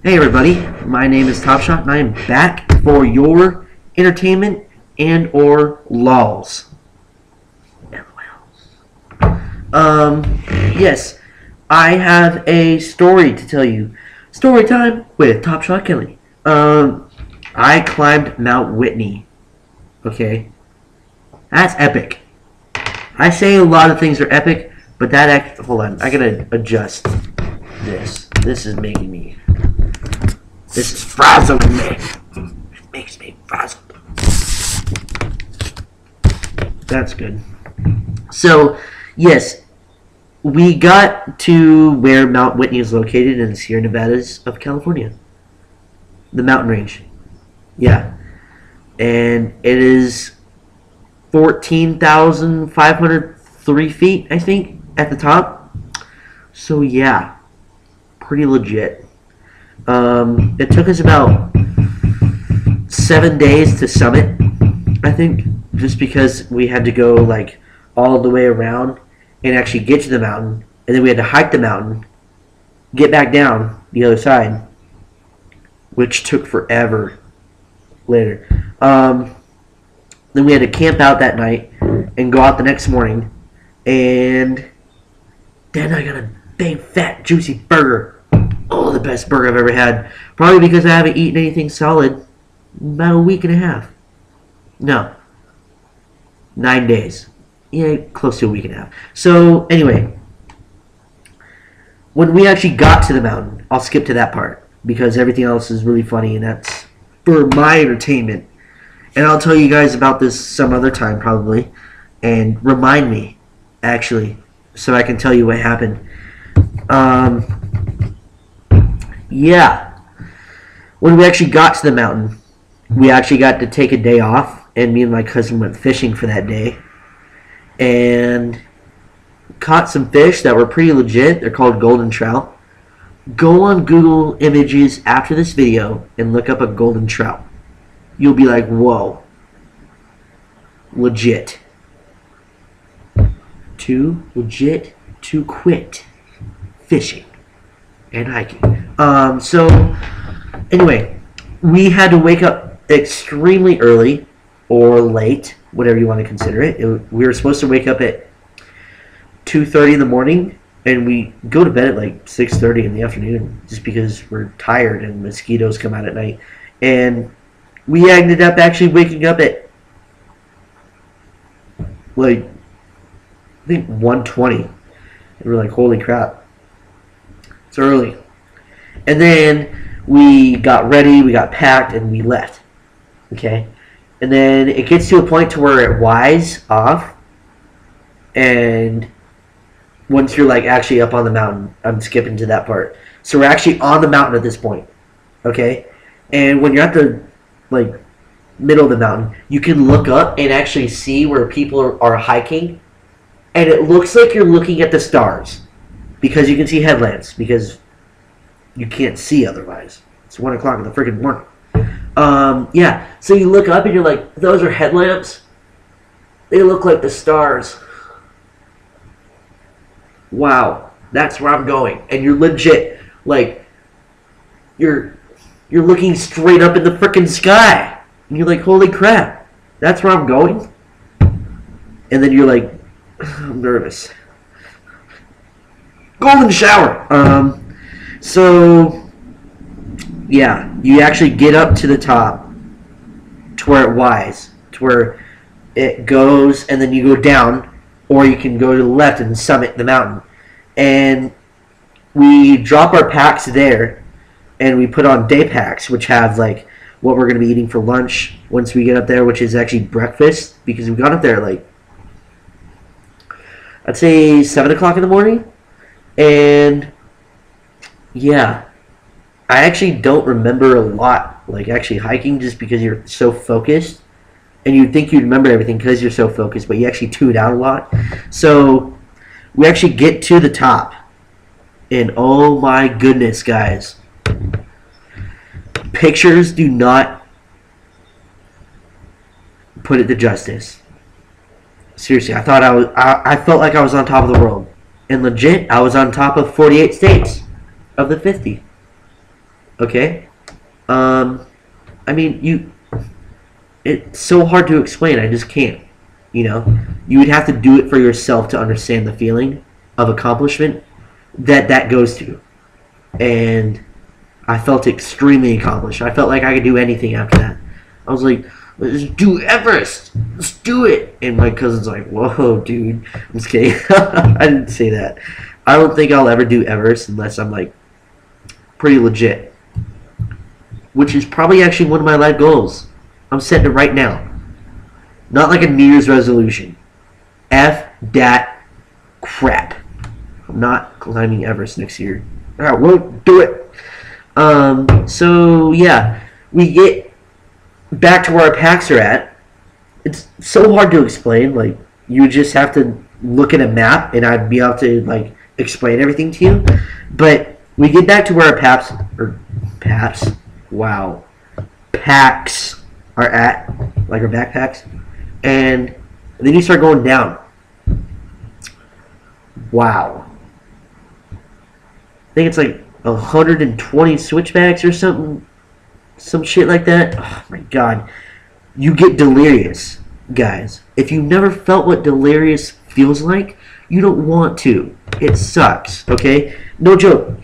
Hey everybody, my name is TopShot and I am back for your entertainment and or lols. Yes, I have a story to tell you. Story time with TopShot Kelly. I climbed Mount Whitney. Okay? That's epic. I say a lot of things are epic, but that hold on, I gotta adjust this. This is making me... This is frazzling me. It makes me frazzled. That's good. So, yes, we got to where Mount Whitney is located in the Sierra Nevadas of California. The mountain range. Yeah. And it is 14,503 feet, I think, at the top. So, yeah. Pretty legit. It took us about 7 days to summit, I think, just because we had to go like all the way around and actually get to the mountain, and then we had to hike the mountain, get back down the other side, which took forever later. Then we had to camp out that night and go out the next morning, and then I got a big fat juicy burger. Oh, the best burger I've ever had. Probably because I haven't eaten anything solid in about a week and a half. No. 9 days. Yeah, close to a week and a half. So, anyway. When we actually got to the mountain, I'll skip to that part, because everything else is really funny, and that's for my entertainment. And I'll tell you guys about this some other time, probably. And remind me, actually, so I can tell you what happened. Yeah. When we actually got to the mountain, we actually got to take a day off, and me and my cousin went fishing for that day. And caught some fish that were pretty legit. They're called golden trout. Go on Google Images after this video and look up a golden trout. You'll be like, whoa. Legit. Too legit to quit fishing and hiking. So, anyway, we had to wake up extremely early or late, whatever you want to consider it. We were supposed to wake up at 2:30 in the morning, and we go to bed at like 6:30 in the afternoon just because we're tired and mosquitoes come out at night. And we ended up actually waking up at like, I think 1:20. And we're like, holy crap. It's early. And then we got ready, we got packed, and we left. Okay? And then it gets to a point to where it Y's off. And once you're like actually up on the mountain, I'm skipping to that part. So we're actually on the mountain at this point. Okay? And when you're at the like middle of the mountain, you can look up and actually see where people are hiking. And it looks like you're looking at the stars. Because you can see headlamps. Because you can't see otherwise. It's 1 o'clock in the freaking morning. Yeah, so you look up and you're like, those are headlamps? They look like the stars. Wow, that's where I'm going. And you're legit, like, you're looking straight up in the freaking sky. And you're like, holy crap, that's where I'm going? And then you're like, I'm nervous. Golden shower! So, yeah, you actually get up to the top to where it Y's, to where it goes, and then you go down, or you can go to the left and summit the mountain. And we drop our packs there, and we put on day packs, which have like what we're going to be eating for lunch once we get up there, which is actually breakfast, because we got up there like, I'd say 7 o'clock in the morning. And yeah, I actually don't remember a lot, like actually hiking, just because you're so focused, and you'd think you'd remember everything because you're so focused, but you actually tune out a lot. So we actually get to the top, and oh my goodness, guys, pictures do not put it to justice. Seriously, I felt like I was on top of the world. And legit, I was on top of 48 states of the 50. Okay? I mean, it's so hard to explain. I just can't. You know, you would have to do it for yourself to understand the feeling of accomplishment that goes to. And I felt extremely accomplished. I felt like I could do anything after that. I was like, let's do Everest. Let's do it. And my cousin's like, whoa, dude. I'm just kidding. I didn't say that. I don't think I'll ever do Everest unless I'm like pretty legit. Which is probably actually one of my life goals. I'm setting it right now. Not like a New Year's resolution. F that crap. I'm not climbing Everest next year. I won't do it. So yeah, we get back to where our packs are at. It's so hard to explain. Like, you would just have to look at a map and I'd be able to like explain everything to you. But we get back to where our packs are at, like our backpacks, and then you start going down. Wow. I think it's like 120 switchbacks or something, some shit like that. Oh my god. You get delirious, guys. If you've never felt what delirious feels like, you don't want to. It sucks, okay? No joke.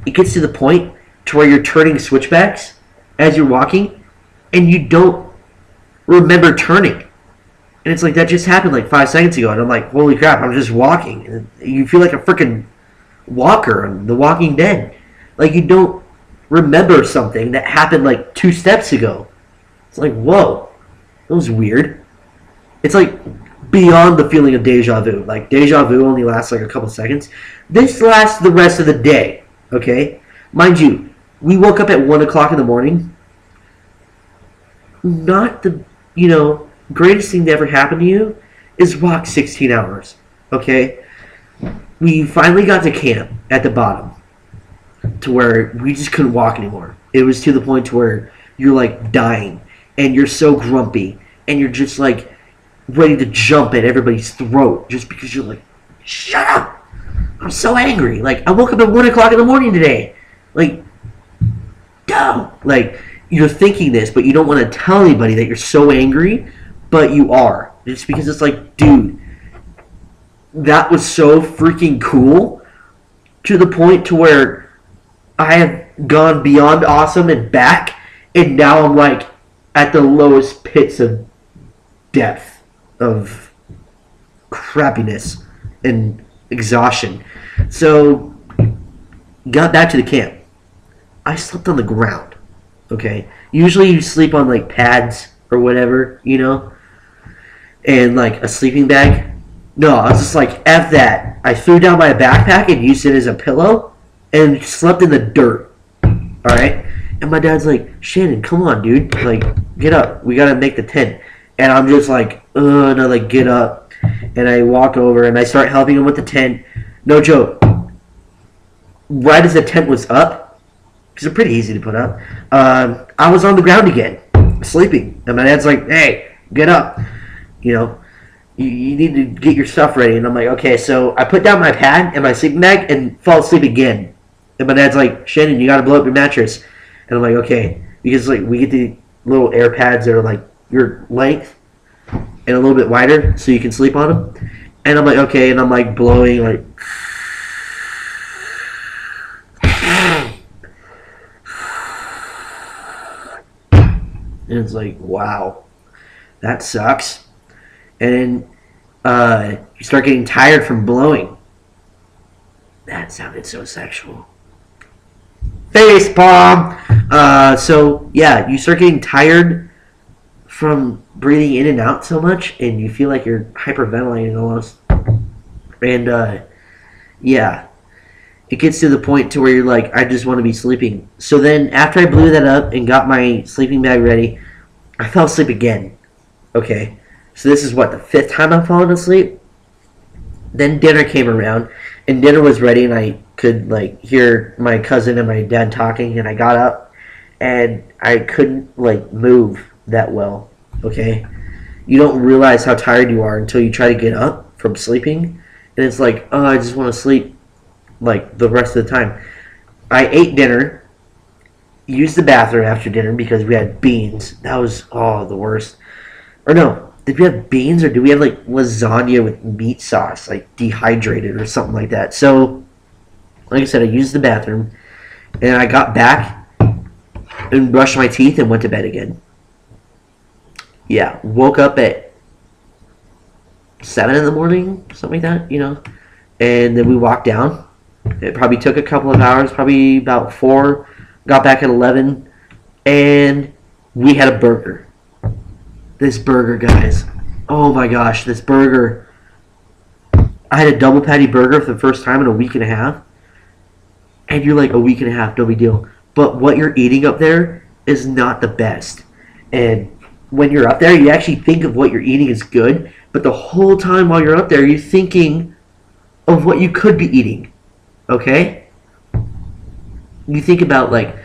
It gets to the point to where you're turning switchbacks as you're walking, and you don't remember turning. And it's like, that just happened like 5 seconds ago, and I'm like, holy crap, I'm just walking. And you feel like a freaking walker on The Walking Dead. Like, you don't remember something that happened like 2 steps ago. It's like, whoa, that was weird. It's like beyond the feeling of deja vu. Like, deja vu only lasts like a couple seconds. This lasts the rest of the day, okay? Mind you, we woke up at 1 o'clock in the morning. Not the, greatest thing that ever happened to you is walk 16 hours, okay? We finally got to camp at the bottom to where we just couldn't walk anymore. It was to the point to where you're like dying and you're so grumpy and you're just like ready to jump at everybody's throat just because you're like, shut up! I'm so angry. Like, I woke up at 1 o'clock in the morning today. Like, no. Like, you're thinking this, but you don't want to tell anybody that you're so angry, but you are. Just because it's like, dude, that was so freaking cool to the point to where I have gone beyond awesome and back, and now I'm like at the lowest pits of depth of crappiness and exhaustion. So, got back to the camp. I slept on the ground. Okay? Usually you sleep on like pads or whatever, and like a sleeping bag. No, I was just like, F that. I threw down my backpack and used it as a pillow and slept in the dirt. Alright? And my dad's like, Shannon, come on, dude. Like, get up. We gotta make the tent. And I'm just like, and I like get up. And I walk over and I start helping him with the tent. No joke. Right as the tent was up, because they're pretty easy to put up, I was on the ground again, sleeping. And my dad's like, hey, get up. You need to get your stuff ready. And I'm like, okay. So I put down my pad and my sleeping bag and fall asleep again. And my dad's like, Shannon, you got to blow up your mattress. And I'm like, okay. Because like we get the little air pads that are like your length and a little bit wider so you can sleep on them. And I'm like, okay. And I'm like blowing like... And it's like, wow, that sucks. And then you start getting tired from blowing. That sounded so sexual. Face palm. So yeah, you start getting tired from breathing in and out so much, and you feel like you're hyperventilating almost. And yeah, it gets to the point to where you're like, I just want to be sleeping. So then after I blew that up and got my sleeping bag ready, I fell asleep again. Okay, so this is what, the 5th time I've fallen asleep? Then dinner came around, and dinner was ready, and I could like hear my cousin and my dad talking, and I got up, and I couldn't like move that well. Okay, you don't realize how tired you are until you try to get up from sleeping, and it's like, oh, I just want to sleep like the rest of the time. I ate dinner, used the bathroom after dinner because we had beans. That was, oh, the worst. Or no, did we have beans or do we have like lasagna with meat sauce, like dehydrated or something like that? So, like I said, I used the bathroom and I got back and brushed my teeth and went to bed again. Yeah, woke up at 7 in the morning, something like that, you know. And then we walked down. It probably took a couple of hours, probably about 4. Got back at 11, and we had a burger. This burger, guys. Oh my gosh, this burger. I had a double patty burger for the first time in a week and a half. And you're like, a week and a half, no big deal. But what you're eating up there is not the best. And when you're up there, you actually think of what you're eating is good. But the whole time while you're up there, you're thinking of what you could be eating. Okay? You think about like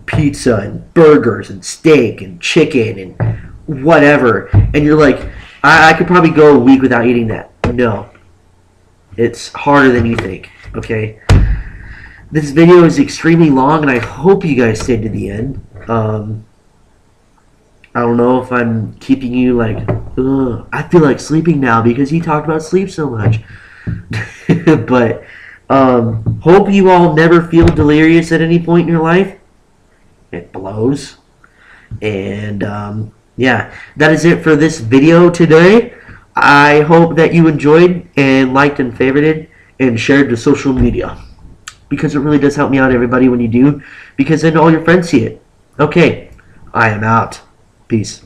pizza and burgers and steak and chicken and whatever. And you're like, I could probably go a week without eating that. No. It's harder than you think. Okay? This video is extremely long, and I hope you guys stayed to the end. I don't know if I'm keeping you like, ugh, I feel like sleeping now because he talked about sleep so much. But hope you all never feel delirious at any point in your life. It blows. And yeah, that is it for this video today. I hope that you enjoyed and liked and favorited and shared to social media, because it really does help me out, everybody, when you do, because then all your friends see it. Okay, I am out. Peace.